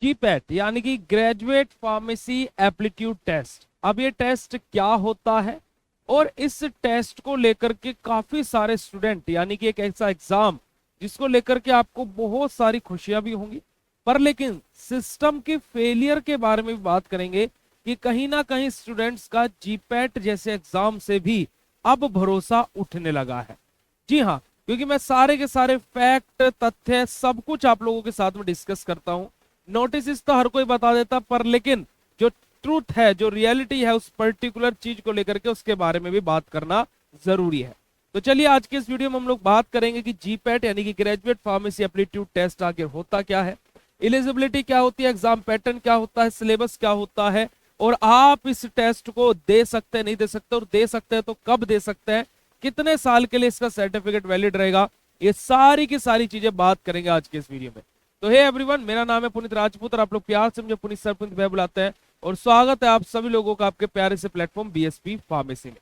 GPAT यानी कि graduate pharmacy aptitude test. अब ये टेस्ट क्या होता है और इस टेस्ट को लेकर के काफी सारे स्टूडेंट यानी कि एक ऐसा एग्जाम जिसको लेकर के आपको बहुत सारी खुशियां भी होंगी, पर लेकिन सिस्टम के फेलियर के बारे में भी बात करेंगे कि कहीं ना कहीं स्टूडेंट्स का जीपैट जैसे एग्जाम से भी अब भरोसा उठने लगा है। जी हाँ, क्योंकि मैं सारे के सारे फैक्ट तथ्य सब कुछ आप लोगों के साथ में डिस्कस करता हूं। नोटिस तो हर कोई बता देता, पर लेकिन जो ट्रूथ है, जो रियलिटी है उस पर्टिकुलर चीज को लेकर के उसके बारे में भी बात करना जरूरी है। तो चलिए आज के इस वीडियो में हम लोग बात करेंगे कि जीपैट यानी कि ग्रेजुएट फार्मेसी एप्टीट्यूड टेस्ट आखिर होता क्या है, एलिजिबिलिटी क्या होती है, एग्जाम पैटर्न क्या होता है, सिलेबस क्या होता है, और आप इस टेस्ट को दे सकते हैं नहीं दे सकते, और दे सकते हैं तो कब दे सकते हैं, कितने साल के लिए इसका सर्टिफिकेट वैलिड रहेगा, ये सारी की सारी चीजें बात करेंगे आज के इस वीडियो में। तो हे एवरीवन, मेरा नाम है पुनीत राजपूत और आप लोग प्यार से मुझे पुनीत सर पुनीत भाई बुलाते हैं, और स्वागत है आप सभी लोगों का आपके प्यारे से प्लेटफॉर्म बीएसपी फार्मेसी में।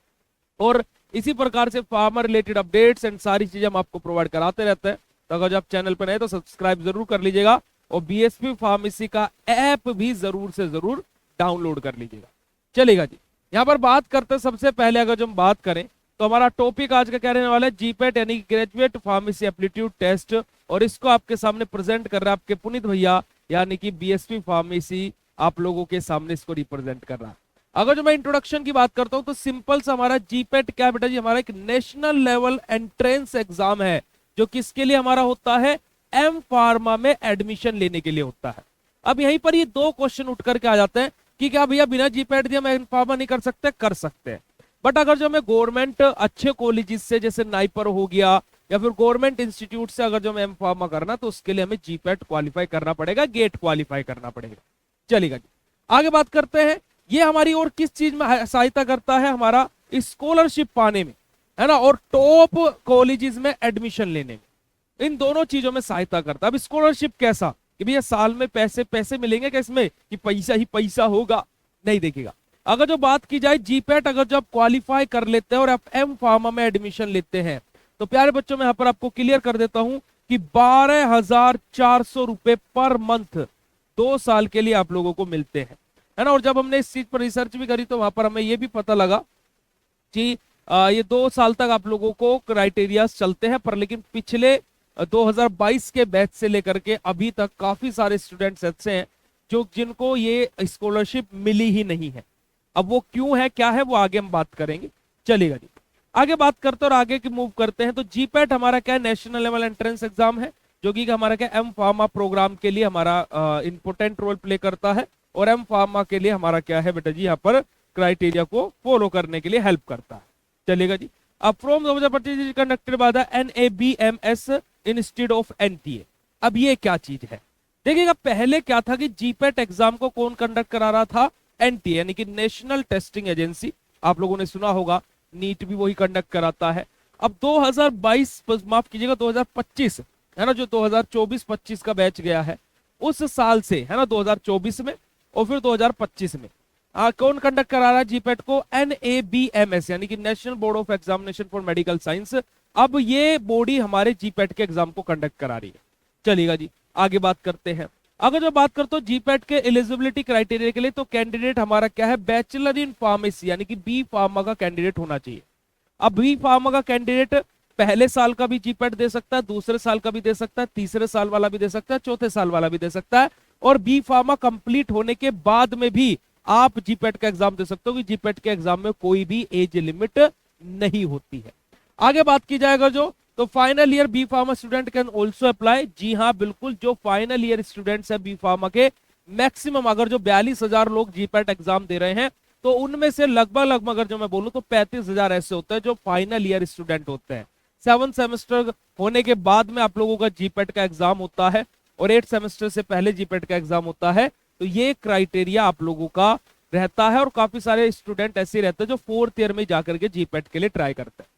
और इसी प्रकार से फार्मर रिलेटेड अपडेट्स एंड सारी चीजें हम आपको प्रोवाइड कराते रहते हैं। तो अगर आप चैनल पर नए तो सब्सक्राइब जरूर कर लीजिएगा और बीएसपी फार्मेसी का ऐप भी जरूर से जरूर डाउनलोड कर लीजिएगा। चलेगा जी, यहाँ पर बात करते हैं सबसे पहले अगर जो हम बात करें तो हमारा टॉपिक आज का क्या रहने वाला है, जीपैट यानी ग्रेजुएट फार्मेसी एप्टीट्यूड टेस्ट, और इसको आपके सामने प्रेजेंट कर रहा है आपके पुनीत भैया यानी कि बीएसपी फार्मेसी आप लोगों के सामने इसको रिप्रेजेंट कर रहा है। अगर जो मैं इंट्रोडक्शन की बात करता हूं तो सिंपल सा हमारा जीपैट क्या बेटा जी, हमारा एक नेशनल लेवल एंट्रेंस एग्जाम है जो किसके लिए हमारा होता है, एम फार्मा में एडमिशन लेने के लिए होता है। अब यहीं पर ये दो क्वेश्चन उठ करके आ जाते हैं कि क्या भैया बिना जीपैट दिए हम एम फार्मा नहीं कर सकते, कर सकते हैं, बट अगर जो हमें गवर्नमेंट अच्छे कॉलेजेस से जैसे नाइपर हो गया या फिर गवर्नमेंट इंस्टीट्यूट से अगर जो हमें एम फार्मा करना तो उसके लिए हमें जीपैट क्वालिफाई करना पड़ेगा, गेट क्वालिफाई करना पड़ेगा। चलेगा जी, आगे बात करते हैं। ये हमारी और किस चीज में सहायता करता है, हमारा स्कॉलरशिप पाने में, है ना, और टॉप कॉलेजेस में एडमिशन लेने में, इन दोनों चीजों में सहायता करता है। अब स्कॉलरशिप कैसा कि भैया साल में पैसे पैसे मिलेंगे क्या इसमें, कि पैसा ही पैसा होगा, नहीं देखिएगा। अगर जो बात की जाए जीपैट अगर जो आप क्वालिफाई कर लेते हैं और आप एम फार्मा में एडमिशन लेते हैं तो प्यारे बच्चों में यहाँ पर आपको क्लियर कर देता हूं कि 12,400 रुपए पर मंथ 2 साल के लिए आप लोगों को मिलते हैं, है ना। और जब हमने इस चीज पर रिसर्च भी करी तो वहां पर हमें ये भी पता लगा कि ये 2 साल तक आप लोगों को क्राइटेरिया चलते हैं, पर लेकिन पिछले 2022 के बैच से लेकर के अभी तक काफी सारे स्टूडेंट्स ऐसे हैं जो जिनको ये स्कॉलरशिप मिली ही नहीं है। अब वो क्यों है क्या है वो आगे हम बात करेंगे। चलेगा जी, आगे बात करते हैं और आगे की मूव करते हैं। तो जीपैट हमारा क्या है, नेशनल लेवल एंट्रेंस एग्जाम है जो कि हमारा क्या एम फार्मा प्रोग्राम के लिए हमारा इंपोर्टेंट रोल प्ले करता है, और एम फार्मा के लिए हमारा क्या है बेटा जी, यहाँ पर क्राइटेरिया को फॉलो करने के लिए हेल्प करता है। चलेगा जी, अब from 2025 conducted by the NABMS institute of NTA। अब ये क्या चीज है देखिएगा, पहले क्या था कि जीपैट एग्जाम को कौन कंडक्ट करा रहा था, एनटीए यानी कि नेशनल टेस्टिंग एजेंसी, आप लोगों ने सुना होगा, नीट भी वही कंडक्ट कराता है। अब 2022 माफ कीजिएगा 2025 है ना, जो 2024-25 का बैच गया है उस साल से, है ना, 2024 में और फिर 2025 में कौन कंडक्ट करा रहा है जीपैट को, NABMS यानी कि national board of examination for medical science. अब ये बॉडी हमारे जीपैट के एग्जाम को कंडक्ट करा रही है। चलिएगा जी, आगे बात करते हैं। अगर जो बात करते हो जीपैट के एलिजिबिलिटी क्राइटेरिया के लिए तो कैंडिडेट हमारा क्या है, बैचलर इन फार्मेसी यानी कि बी फार्मा का कैंडिडेट होना चाहिए। अब बी फार्मा का कैंडिडेट पहले साल का भी जीपैट दे सकता है, दूसरे साल का भी दे सकता है, तीसरे साल वाला भी दे सकता है, चौथे साल वाला भी दे सकता है, और बी फार्मा कंप्लीट होने के बाद में भी आप जीपैट का एग्जाम दे सकते हो कि जीपैट के एग्जाम में कोई भी एज लिमिट नहीं होती है। आगे बात की जाएगा जो तो final year B pharma student can also apply. जी हाँ बिल्कुल, जो फाइनल ईयर स्टूडेंट्स है बी फार्मा के मैक्सिमम अगर जो 42,000 लोग जीपैट एग्जाम दे रहे हैं तो उनमें से लगभग अगर जो मैं बोलूं तो 35,000 ऐसे होते हैं जो फाइनल ईयर स्टूडेंट होते हैं। 7 सेमेस्टर होने के बाद में आप लोगों का जीपैट का एग्जाम होता है और 8 सेमेस्टर से पहले जीपैट का एग्जाम होता है। तो ये क्राइटेरिया आप लोगों का रहता है और काफी सारे स्टूडेंट ऐसे रहते हैं जो 4th ईयर में जाकर के जीपैट के लिए ट्राई करते हैं।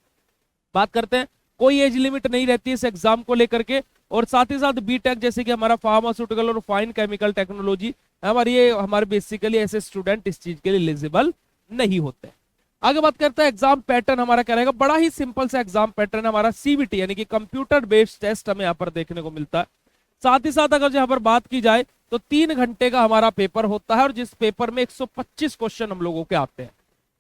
बात करते हैं, कोई एज लिमिट नहीं रहती है इस एग्जाम को लेकर के, और साथ ही साथ बीटेक जैसे कि हमारा फार्मास्यूटिकल और फाइन केमिकल टेक्नोलॉजी हमारे बेसिकली ऐसे स्टूडेंट इस चीज के लिए एलिजिबल नहीं होते। आगे बात करते हैं एग्जाम पैटर्न हमारा क्या रहेगा, बड़ा ही सिंपल सा एग्जाम पैटर्न हमारा CBT यानी कि कंप्यूटर बेस्ड टेस्ट हमें यहाँ पर देखने को मिलता है। साथ ही साथ अगर यहाँ पर बात की जाए तो 3 घंटे का हमारा पेपर होता है, और जिस पेपर में 125 क्वेश्चन हम लोगों के आते हैं।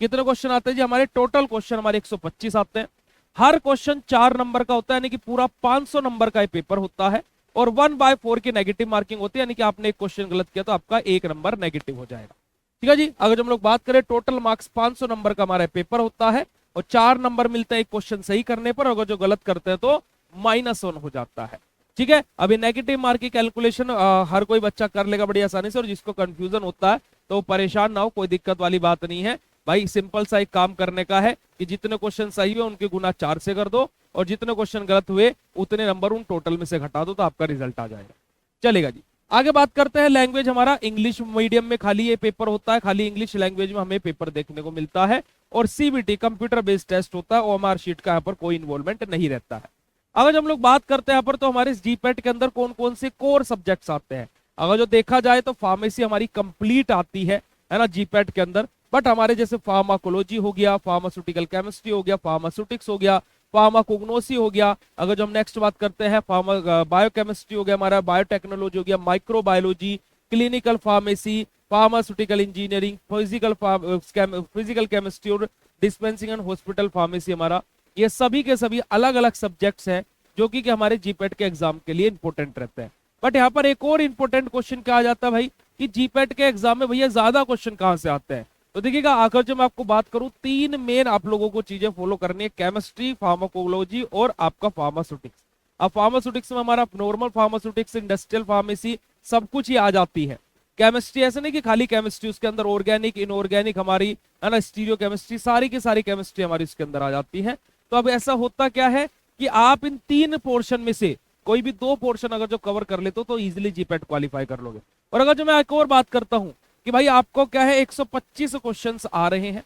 कितने क्वेश्चन आते हैं जी? हमारे टोटल क्वेश्चन हमारे 125 आते हैं। हर क्वेश्चन 4 नंबर का होता है, यानी कि पूरा 500 नंबर का ये पेपर होता है, और 1/4 की नेगेटिव मार्किंग होती है, यानी कि आपने एक क्वेश्चन गलत किया तो आपका 1 नंबर नेगेटिव हो जाएगा। ठीक है जी। अगर हम लोग बात करें टोटल मार्क्स 500 नंबर का हमारा पेपर होता है, और 4 नंबर मिलते हैं एक क्वेश्चन सही करने पर, अगर जो गलत करते हैं तो -1 हो जाता है। ठीक है। अभी नेगेटिव मार्क की कैलकुलेशन हर कोई बच्चा कर लेगा बड़ी आसानी से, और जिसको कंफ्यूजन होता है तो परेशान ना हो, कोई दिक्कत वाली बात नहीं है भाई। सिंपल सा एक काम करने का है कि जितने क्वेश्चन सही हुए उनके गुना 4 से कर दो, और जितने क्वेश्चन गलत हुए उतने नंबर उन टोटल में से घटा दो, तो आपका रिजल्ट आ जाएगा। चलेगा जी। आगे बात करते हैं लैंग्वेज। हमारा इंग्लिश मीडियम में खाली ये पेपर होता है, खाली इंग्लिश लैंग्वेज में हमें पेपर देखने को मिलता है, और सीबीटी कंप्यूटर बेस्ड टेस्ट होता है, ओएमआर शीट का यहाँ पर कोई इन्वॉल्वमेंट नहीं रहता है। अगर हम लोग बात करते हैं यहाँ पर, तो हमारे जीपैट के अंदर कौन कौन से कोर सब्जेक्ट्स आते हैं। अगर जो देखा जाए तो फार्मेसी हमारी कंप्लीट आती है ना जीपैट के अंदर, बट हमारे जैसे फार्माकोलॉजी हो गया, फार्मास्यूटिकल केमिस्ट्री हो गया, फार्मास्यूटिक्स हो गया, फार्माकोग्नोसी हो गया। अगर जो हम नेक्स्ट बात करते हैं बायोकेमिस्ट्री हो गया, हमारा बायोटेक्नोलॉजी हो गया, microbiology, clinical pharmacy, pharmaceutical engineering, physical chemistry और डिस्पेंसिंग एंड हॉस्पिटल फार्मेसी, हमारा ये सभी के सभी अलग अलग सब्जेक्ट्स हैं जो कि हमारे जीपैट के एग्जाम के लिए इंपॉर्टेंट रहते हैं। बट यहाँ पर एक और इंपॉर्टेंट क्वेश्चन क्या आ जाता है भाई, कि जीपैट के एग्जाम में भैया ज्यादा क्वेश्चन कहाँ से आते हैं। तो देखिएगा, अगर जो मैं आपको बात करूं, 3 मेन आप लोगों को चीजें फॉलो करनी है, केमिस्ट्री, फार्माकोलॉजी और आपका फार्मास्यूटिक्स। अब फार्मास्यूटिक्स में हमारा नॉर्मल फार्मास्यूटिक्स, इंडस्ट्रियल फार्मेसी सब कुछ ही आ जाती है। केमिस्ट्री ऐसे नहीं कि खाली केमिस्ट्री, उसके अंदर ऑर्गेनिक, इनऑर्गेनिक हमारी है ना, स्टीरियो केमिस्ट्री, सारी की सारी केमिस्ट्री हमारी उसके अंदर आ जाती है। तो अब ऐसा होता क्या है कि आप इन 3 पोर्शन में से कोई भी 2 पोर्शन अगर जो कवर कर लेते हो तो इजिली जीपैट क्वालिफाई कर लोगे। और अगर जो मैं एक और बात करता हूं कि भाई आपको क्या है, 125 क्वेश्चंस आ रहे हैं,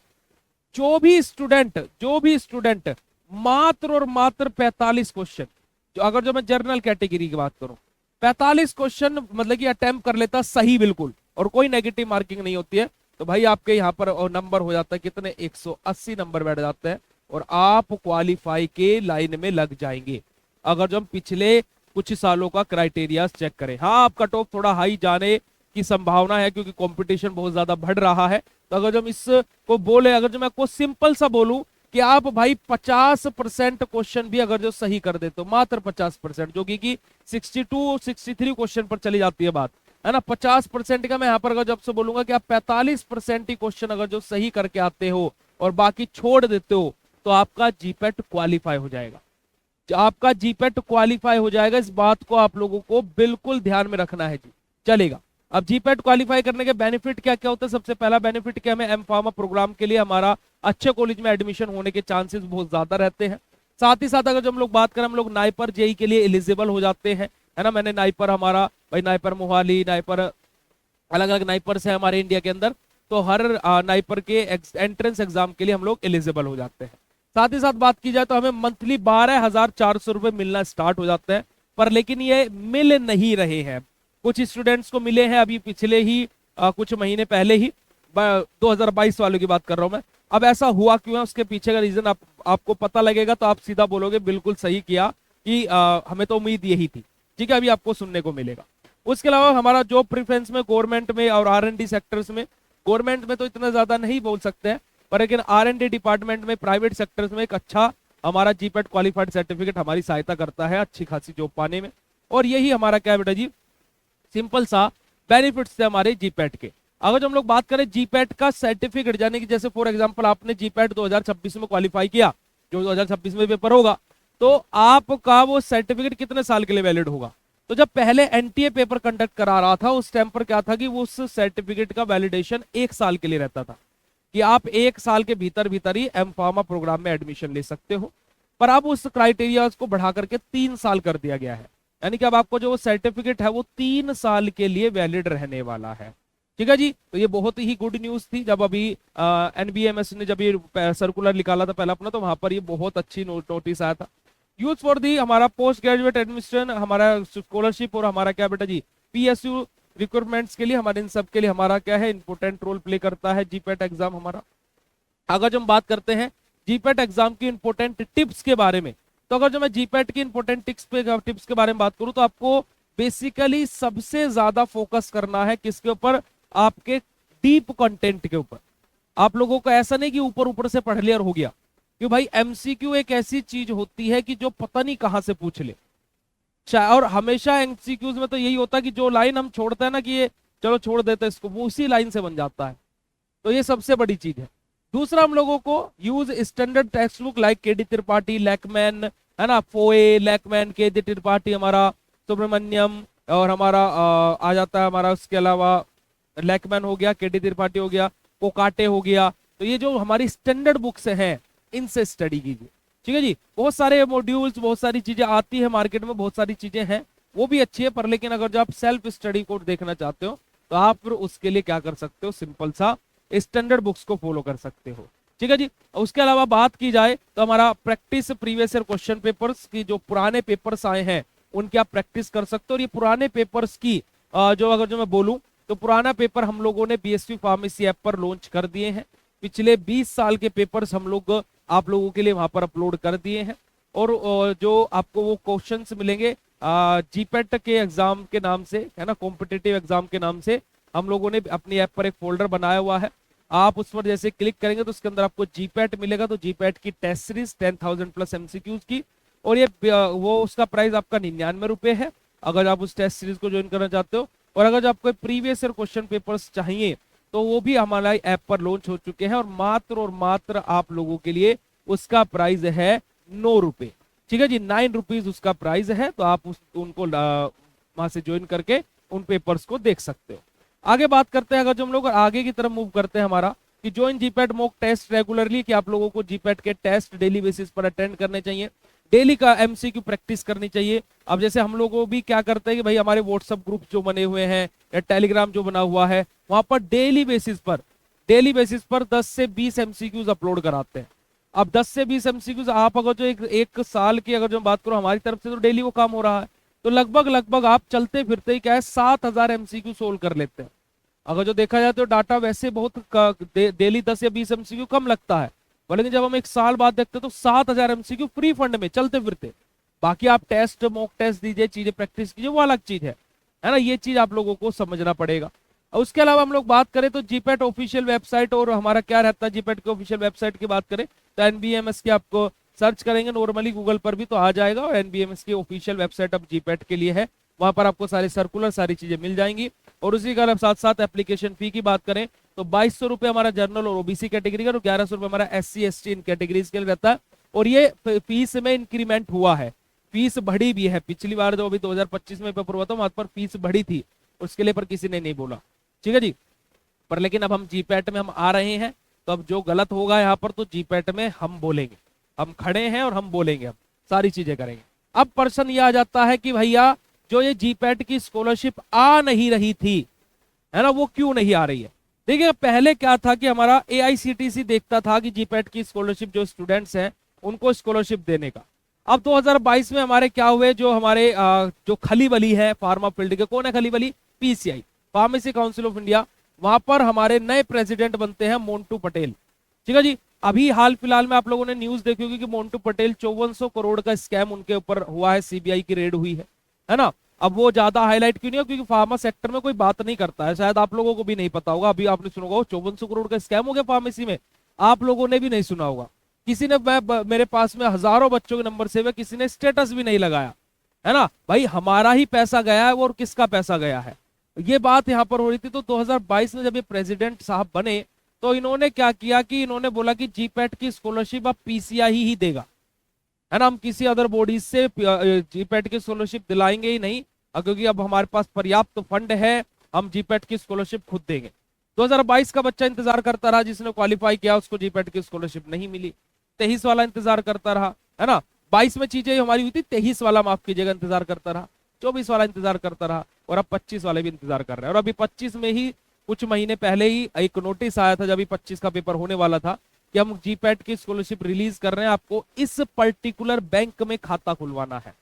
जो भी स्टूडेंट मात्र और मात्र 45 क्वेश्चन, जो अगर जो मैं जनरल कैटेगरी की बात करूं, 45 क्वेश्चन मतलब कि अटेम्प्ट कर लेता सही बिल्कुल, और कोई नेगेटिव मार्किंग नहीं होती है, तो भाई आपके यहाँ पर नंबर हो जाता है कितने, 180 नंबर बैठ जाते हैं, और आप क्वालिफाई के लाइन में लग जाएंगे। अगर जो हम पिछले कुछ सालों का क्राइटेरिया चेक करें, हाँ आप कट ऑफ थोड़ा हाई जाने की संभावना है क्योंकि कंपटीशन बहुत ज्यादा बढ़ रहा है। तो अगर जो हम इसको बोले, अगर जो मैं आपको सिंपल सा बोलूं कि आप भाई 50% क्वेश्चन भी अगर जो सही कर देते हो, मात्र 50%, जो कि 62-63 क्वेश्चन पर चली जाती है बात, है ना, 50% का मैं यहाँ पर अगर जब से बोलूंगा कि आप 45% ही क्वेश्चन अगर जो सही करके आते हो और बाकी छोड़ देते हो, तो आपका जीपैट क्वालिफाई हो जाएगा। आपका जीपैट क्वालिफाई हो जाएगा, इस बात को आप लोगों को बिल्कुल ध्यान में रखना है जी। चलेगा। अब जीपैट क्वालिफाई करने के बेनिफिट क्या क्या होते हैं। सबसे पहला बेनिफिट क्या, हमें एम फार्मा प्रोग्राम के लिए हमारा अच्छे कॉलेज में एडमिशन होने के चांसेस बहुत ज्यादा रहते हैं। साथ ही साथ अगर जो हम लोग बात करें, हम लोग नाइपर जेई के लिए एलिजिबल हो जाते हैं, है ना। मैंने नाइपर, हमारा भाई नाइपर मोहाली, नाइपर अलग अलग नाइपर्स है हमारे इंडिया के अंदर, तो हर नाइपर के एंट्रेंस एग्जाम के लिए हम लोग एलिजिबल हो जाते हैं। साथ ही साथ बात की जाए तो हमें मंथली 12,400 रुपए मिलना स्टार्ट हो जाता है, पर लेकिन ये मिल नहीं रहे हैं। कुछ स्टूडेंट्स को मिले हैं अभी पिछले ही कुछ महीने पहले ही, 2022 वालों की बात कर रहा हूं मैं। अब ऐसा हुआ क्यों है, उसके पीछे का रीजन आपको पता लगेगा तो आप सीधा बोलोगे बिल्कुल सही किया कि हमें तो उम्मीद यही थी। ठीक है, अभी आपको सुनने को मिलेगा। उसके अलावा हमारा जॉब प्रेफरेंस में गवर्नमेंट में और R&D सेक्टर्स में, गवर्नमेंट में तो इतना ज्यादा नहीं बोल सकते हैं, पर लेकिन R&D डिपार्टमेंट में, प्राइवेट सेक्टर्स में एक अच्छा हमारा जीपैट क्वालिफाइड सर्टिफिकेट हमारी सहायता करता है अच्छी खासी जॉब पाने में। और यही हमारा क्या बेटा जी, सिंपल सा बेनिफिट्स है हमारे जीपैट के। अगर हम लोग बात करें जीपैट का सर्टिफिकेट, यानी कि जैसे फॉर एग्जांपल आपने जीपैट 2026 में क्वालिफाई किया, जो 2026 में पेपर होगा, तो आपका वो सर्टिफिकेट कितने साल के लिए वैलिड होगा। तो जब पहले एनटीए पेपर कंडक्ट करा रहा था, उस टाइम पर क्या था कि वो उस सर्टिफिकेट का वैलिडेशन 1 साल के लिए रहता था, कि आप 1 साल के भीतर भीतर ही एम फार्मा प्रोग्राम में एडमिशन ले सकते हो। पर अब उस क्राइटेरिया को बढ़ा करके 3 साल कर दिया गया है, यानी कि अब आपको जो सर्टिफिकेट है वो 3 साल के लिए वैलिड रहने वाला है। ठीक है जी, तो ये बहुत ही गुड न्यूज थी। जब अभी एनबीएमएस ने जब ये सर्कुलर निकाला था पहला अपना, तो वहां पर ये बहुत अच्छी नोटिस आया था। यूज फॉर दी हमारा पोस्ट ग्रेजुएट एडमिशन, हमारा स्कॉलरशिप और हमारा क्या बेटा जी पीएसयू रिक्रूटमेंट्स के लिए, हमारे इन सब के लिए हमारा क्या है इंपोर्टेंट रोल प्ले करता है जीपैट एग्जाम हमारा। अगर जो हम बात करते हैं जीपैट एग्जाम की इंपोर्टेंट टिप्स के बारे में, तो अगर जो मैं जीपैट की इंपोर्टेंट टिप्स के बारे में बात करूं तो आपको बेसिकली सबसे ज्यादा फोकस करना है किसके ऊपर, आपके डीप कंटेंट के ऊपर। आप लोगों को ऐसा नहीं कि ऊपर ऊपर से पढ़ लिया और हो गया, क्यों भाई एमसीक्यू एक ऐसी चीज होती है कि जो पता नहीं कहां से पूछ ले। और हमेशा एमसीक्यूज में तो यही होता है कि जो लाइन हम छोड़ते हैं ना कि ये चलो छोड़ देते हैं इसको, वो उसी लाइन से बन जाता है। तो ये सबसे बड़ी चीज है। दूसरा, हम लोगों को use standard text book like KD Tripathi, Lachman, है ना, फोए, लैकमैन, केडी त्रिपाठी, हमारा सुब्रमण्यम, और हमारा आ जाता है हमारा उसके अलावा लैकमैन हो गया, केडी त्रिपाठी हो गया, कोकाटे हो गया। तो ये जो हमारी स्टैंडर्ड बुक्स हैं इनसे स्टडी कीजिए, ठीक है जी। बहुत सारे मॉड्यूल्स, बहुत सारी चीजें आती है मार्केट में, बहुत सारी चीजें हैं, वो भी अच्छी है, पर लेकिन अगर जो आप सेल्फ स्टडी को देखना चाहते हो तो आप फिर उसके लिए क्या कर सकते हो, सिंपल सा स्टैंडर्ड बुक्स को फॉलो कर सकते हो, ठीक है जी। उसके अलावा बात की जाए तो हमारा practice previous year question papers की जो पुराने पेपर्स आए हैं उनकी आप प्रैक्टिस कर सकते हो। और ये पुराने पेपर्स की जो मैं बोलूं तो पुराना पेपर हम लोगों ने बीएसवी फार्मेसी ऐप पर लॉन्च कर दिए हैं। पिछले 20 साल के पेपर्स हम लोग आप लोगों के लिए वहां पर अपलोड कर दिए हैं। और जो आपको वो क्वेश्चंस मिलेंगे जीपेट के एग्जाम के नाम से, है ना, कॉम्पिटिटिव एग्जाम के नाम से, हम लोगों ने अपनी ऐप पर एक फोल्डर बनाया हुआ है। आप उस पर जैसे क्लिक करेंगे तो उसके अंदर आपको जीपैट मिलेगा। तो जीपैट की टेस्ट सीरीज 10,000 प्लस एमसीक्यूज की, और ये वो उसका प्राइस आपका 99 रुपए है अगर आप उस टेस्ट सीरीज को ज्वाइन करना चाहते हो। और अगर आपको प्रीवियस ईयर क्वेश्चन पेपर्स चाहिए तो वो भी हमारा ऐप पर लॉन्च हो चुके हैं, और मात्र आप लोगों के लिए उसका प्राइस है 9 रुपए, ठीक है जी, 9 रुपीज उसका प्राइस है। तो आप उनको वहां से ज्वाइन करके उन पेपर्स को देख सकते हो। आगे बात करते हैं, अगर जो हम लोग आगे की तरफ मूव करते हैं हमारा कि join GPAT mock test regularly, कि आप लोगों को जीपैट के टेस्ट डेली बेसिस पर अटेंड करने चाहिए, डेली का एमसीक्यू प्रैक्टिस करनी चाहिए। अब जैसे हम लोगों भी क्या करते हैं कि भाई हमारे व्हाट्सएप ग्रुप जो बने हुए हैं या टेलीग्राम जो बना हुआ है वहां पर डेली बेसिस पर 10 से 20 एमसीक्यूज अपलोड कराते हैं। अब 10 से 20 एमसीक्यूज आप अगर जो एक साल की अगर जो बात करो हमारी तरफ से, तो डेली वो काम हो रहा है। तो लगभग आप चलते फिरते ही क्या है 7,000 एमसीक्यू सोल्व कर लेते हैं। अगर जो देखा जाए तो डाटा वैसे बहुत डेली 10 या 20 एमसीक्यू कम लगता है, लेकिन जब हम एक साल बाद देखते हैं तो 7,000 एमसीक्यू फ्री फंड में चलते फिरते। बाकी आप टेस्ट, मॉक टेस्ट दीजिए, चीजें प्रैक्टिस कीजिए, वो अलग चीज है ना। ये चीज आप लोगों को समझना पड़ेगा। और उसके अलावा हम लोग बात करें तो जीपैट ऑफिशियल वेबसाइट, और हमारा क्या रहता है जीपैट के ऑफिशियल वेबसाइट की बात करें तो एनबीएमएस की आपको सर्च करेंगे नॉर्मली गूगल पर भी तो आ जाएगा, और एनबीएमएस की ऑफिशियल वेबसाइट अब जीपैट के लिए है, वहां पर आपको सारे सर्कुलर सारी चीजें मिल जाएंगी। और उसी का साथ साथ एप्लीकेशन फी की बात करें तो 2200 रुपए हमारा जनरल और ओबीसी कैटेगरी का, और 1100 रुपए हमारा एससी एसटी इन कैटेगरीज के लिए रहता है। और ये फीस में इंक्रीमेंट हुआ है, फीस बढ़ी भी है। पिछली बार जो अभी 2025 में पेपर हुआ था वहां पर फीस बढ़ी थी, उसके लिए पर किसी ने नहीं बोला, ठीक है जी। पर लेकिन अब हम जीपैट में हम आ रहे हैं, तो अब जो गलत होगा यहाँ पर तो जीपैट में हम बोलेंगे, हम खड़े हैं और हम बोलेंगे, हम सारी चीजें करेंगे। अब प्रश्न ये आ जाता है कि भैया जो ये जीपैट की स्कॉलरशिप आ नहीं रही थी, है ना, वो क्यों नहीं आ रही है। देखिए पहले क्या था कि हमारा एआईसीटीसी देखता था कि जीपैट की स्कॉलरशिप जो स्टूडेंट्स हैं उनको स्कॉलरशिप देने का। अब 2022 में हमारे क्या हुए, जो हमारे जो खलीबली है फार्मा फील्ड के, कौन है खलीबली, PCI, pharmacy council of India, वहां पर हमारे नए प्रेसिडेंट बनते हैं मोन्टू पटेल, ठीक है जी। अभी हाल फिलहाल में आप लोगों ने न्यूज देखी होगी कि मोन्टू पटेल 5400 करोड़ का स्कैम उनके ऊपर हुआ है, सीबीआई की रेड हुई है ना। अब वो ज्यादा हाईलाइट क्यों नहीं है, क्योंकि फार्मा सेक्टर में कोई बात नहीं करता है, शायद आप लोगों को भी नहीं पता होगा। अभी आपने सुना होगा 5400 करोड़ का स्कैम हो गया फार्मेसी में, आप लोगों ने भी नहीं सुना होगा। किसी ने, मेरे पास में हजारों बच्चों के नंबर सेव है, किसी ने स्टेटस भी नहीं लगाया, है ना। भाई हमारा ही पैसा गया है, और किसका पैसा गया है, ये बात यहाँ पर हो रही थी। तो 2022 में जब ये प्रेसिडेंट साहब बने तो इन्होंने क्या किया कि इन्होंने बोला कि जीपैट की स्कॉलरशिप अब पीसीआई ही देगा, है ना, हम किसी अदर बॉडीज से जीपैट की स्कॉलरशिप दिलाएंगे ही नहीं, क्योंकि अब हमारे पास पर्याप्त फंड है, हम जीपैट की स्कॉलरशिप खुद देंगे। 2022 का बच्चा इंतजार करता रहा, जिसने क्वालिफाई किया उसको जीपैट की स्कॉलरशिप नहीं मिली। 23 वाला इंतजार करता रहा, है ना, 22 में चीजें हमारी हुई थी, 23 वाला माफ कीजिएगा इंतजार करता रहा, 24 वाला इंतजार करता रहा, और अब 25 वाले भी इंतजार कर रहे हैं। और अभी 25 में ही कुछ महीने पहले ही एक नोटिस आया था, जब अभी 25 का पेपर होने वाला था, कि हम जीपैट की स्कॉलरशिप रिलीज कर रहे हैं, आपको इस पर्टिकुलर बैंक में खाता खुलवाना है,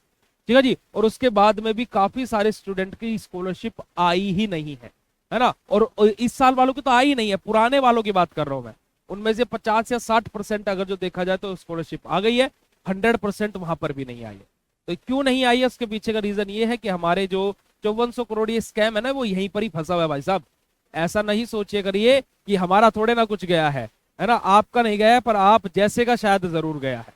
ठीक है जी। और उसके बाद में भी काफी सारे स्टूडेंट की स्कॉलरशिप आई ही नहीं है ना। और इस साल वालों की तो आई ही नहीं है, पुराने वालों की बात कर रहा हूं मैं, उनमें से 50 या 60% अगर जो देखा जाए तो स्कॉलरशिप आ गई है, 100% वहां पर भी नहीं आई है। तो क्यों नहीं आई है, उसके पीछे का रीजन ये है कि हमारे जो 5400 करोड़ ये स्कैम है ना, वो यहीं पर ही फंसा हुआ है भाई साहब। ऐसा नहीं सोचिए करिए कि हमारा थोड़े ना कुछ गया है ना, आपका नहीं गया है पर आप जैसे का शायद जरूर गया है।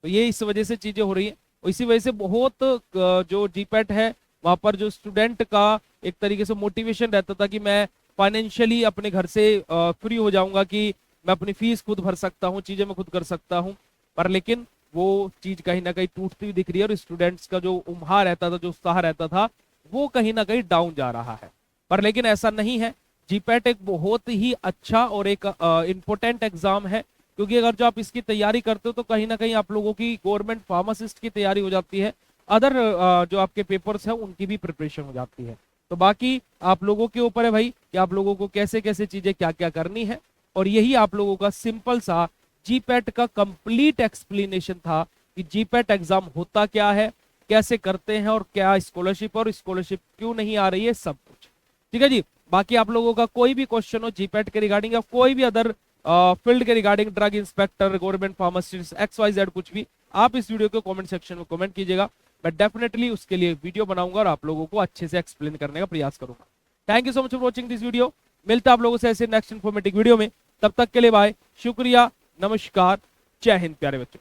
तो ये इस वजह से चीजें हो रही है। इसी वजह से बहुत जो जीपैट है वहां पर जो स्टूडेंट का एक तरीके से मोटिवेशन रहता था कि मैं फाइनेंशियली अपने घर से फ्री हो जाऊंगा, कि मैं अपनी फीस खुद भर सकता हूँ, चीजें मैं खुद कर सकता हूँ। पर लेकिन वो चीज कहीं ना कहीं टूटती हुई दिख रही है, और स्टूडेंट्स का जो उम्हा रहता था, जो उत्साह रहता था, वो कहीं ना कहीं डाउन जा रहा है। पर लेकिन ऐसा नहीं है। जीपैट एक बहुत ही अच्छा और एक इम्पोर्टेंट एग्जाम है, क्योंकि अगर जो आप इसकी तैयारी करते हो तो कहीं ना कहीं आप लोगों की गवर्नमेंट फार्मासिस्ट की तैयारी हो जाती है, अदर जो आपके पेपर्स हैं उनकी भी प्रिपरेशन हो जाती है। तो बाकी आप लोगों के ऊपर है भाई कि आप लोगों को कैसे कैसे चीजें क्या क्या करनी है। और यही आप लोगों का सिंपल सा जीपैट का कंप्लीट एक्सप्लेनेशन था कि जीपैट एग्जाम होता क्या है, कैसे करते हैं, और क्या स्कॉलरशिप और स्कॉलरशिप क्यों नहीं आ रही है, सब कुछ। ठीक है जी। बाकी आप लोगों का कोई भी क्वेश्चन हो जीपैट के रिगार्डिंग या कोई भी अदर फील्ड के regarding, drug inspector, government pharmacist, XYZ कुछ भी, आप इस वीडियो को कमेंट सेक्शन में कमेंट कीजिएगा। मैं डेफिनेटली उसके लिए वीडियो बनाऊंगा और आप लोगों को अच्छे से एक्सप्लेन करने का प्रयास करूंगा। Thank you so much for watching this video. मिलता है आप लोगों से ऐसे नेक्स्ट इन्फॉर्मेटिव वीडियो में। तब तक के लिए बाय, शुक्रिया, नमस्कार, जय हिंद प्यारे बच्चों।